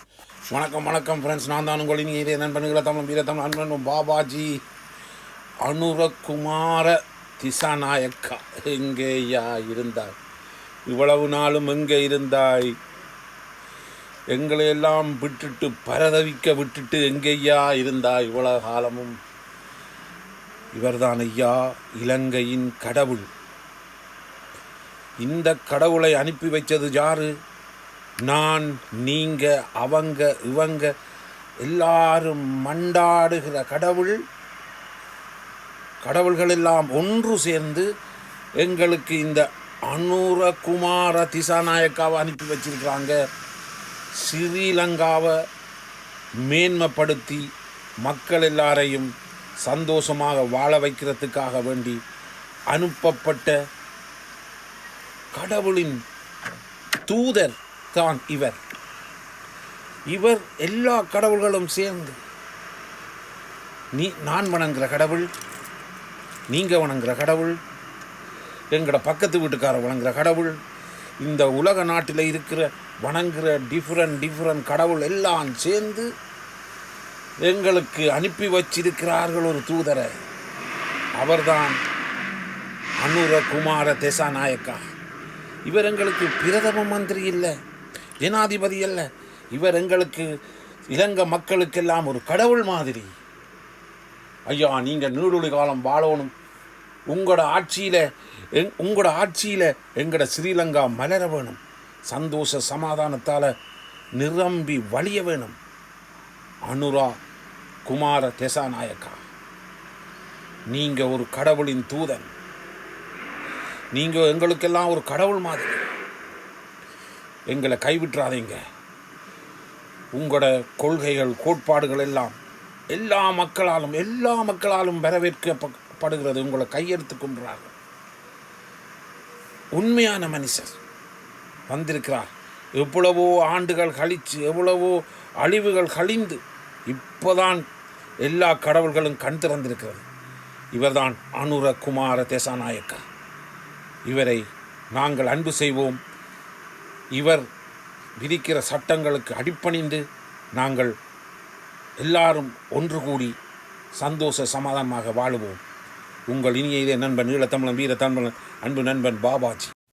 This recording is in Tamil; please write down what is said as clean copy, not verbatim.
வணக்கம் வணக்கம் ஃப்ரெண்ட்ஸ், நான் தான் உங்கள் இனிய நண்பன்களை தமிழ் வீரத்தமிழ் நண்பன் பாபாஜி அனுரகுமார திசாநாயக்கா. எங்கேயா இருந்தாய்? இவ்வளவு நாளும் எங்கே இருந்தாய்? எங்களையெல்லாம் விட்டுட்டு பரதவிக்க விட்டுட்டு எங்கேயா இருந்தாய் இவ்வளவு காலமும்? இவர்தான் ஐயா இலங்கையின் கடவுள். இந்த கடவுளை அனுப்பி வைத்தது யாரு? நான், நீங்க, அவங்க, இவங்க எல்லாரும் மண்டாடுகிற கடவுள்கள் எல்லாம் ஒன்று சேர்ந்து எங்களுக்கு இந்த அனுரகுமார திசாநாயக்காவை அனுப்பி வச்சிருக்கிறாங்க. ஸ்ரீலங்காவை மேன்மைப்படுத்தி மக்கள் எல்லாரையும் சந்தோஷமாக வாழ வைக்கிறதுக்காக வேண்டி அனுப்பப்பட்ட கடவுளின் தூதர் தான் இவர். எல்லா கடவுள்களும் சேர்ந்து, நான் வணங்குற கடவுள், நீங்க வணங்குற கடவுள், எங்களோட பக்கத்து வீட்டுக்காரர் வணங்குற கடவுள், இந்த உலக நாட்டில் இருக்கிற வணங்குற டிஃப்ரெண்ட் கடவுள் எல்லாம் சேர்ந்து எங்களுக்கு அனுப்பி வச்சிருக்கிறார்கள் ஒரு தூதரை. அவர்தான் அனுரகுமார திசாநாயக்கா. இவர் எங்களுக்கு பிரதம மந்திரி இல்லை, ஜனாதிபதி அல்ல. இவர் எங்களுக்கு இலங்கை மக்களுக்கெல்லாம் ஒரு கடவுள் மாதிரி. ஐயா, நீங்கள் நீடுழி காலம் வாழணும். உங்களோட ஆட்சியில் எங்களோட ஸ்ரீலங்கா மலர வேணும். சந்தோஷ சமாதானத்தால் நிரம்பி வழிய வேணும். அனுரா குமார திசாநாயக்கா, நீங்கள் ஒரு கடவுளின் தூதன். நீங்கள் எங்களுக்கெல்லாம் ஒரு கடவுள் மாதிரி. எங்களை கைவிட்டுறாதீங்க. உங்களோட கொள்கைகள், கோட்பாடுகள் எல்லாம் எல்லா மக்களாலும் வரவேற்கப்படுகிறது. உங்களை கையெடுத்து கொண்டார்கள். உண்மையான மனுஷர் வந்திருக்கிறார். எவ்வளவோ ஆண்டுகள் கழித்து, எவ்வளவோ அழிவுகள் கழிந்து இப்போதான் எல்லா கடவுள்களும் கண் திறந்திருக்கிறது. இவர்தான் அனுரகுமார திசாநாயக்கா. இவரை நாங்கள் அன்பு செய்வோம். இவர் விதிக்கிற சட்டங்களுக்கு அடிப்பணிந்து நாங்கள் எல்லாரும் ஒன்று கூடி சந்தோஷ சமாதானமாக வாழுவோம். உங்கள் இனிய நண்பன் ஈழத்தமிழன் வீரத்தமிழன் அன்பு நண்பன் பாபாஜி.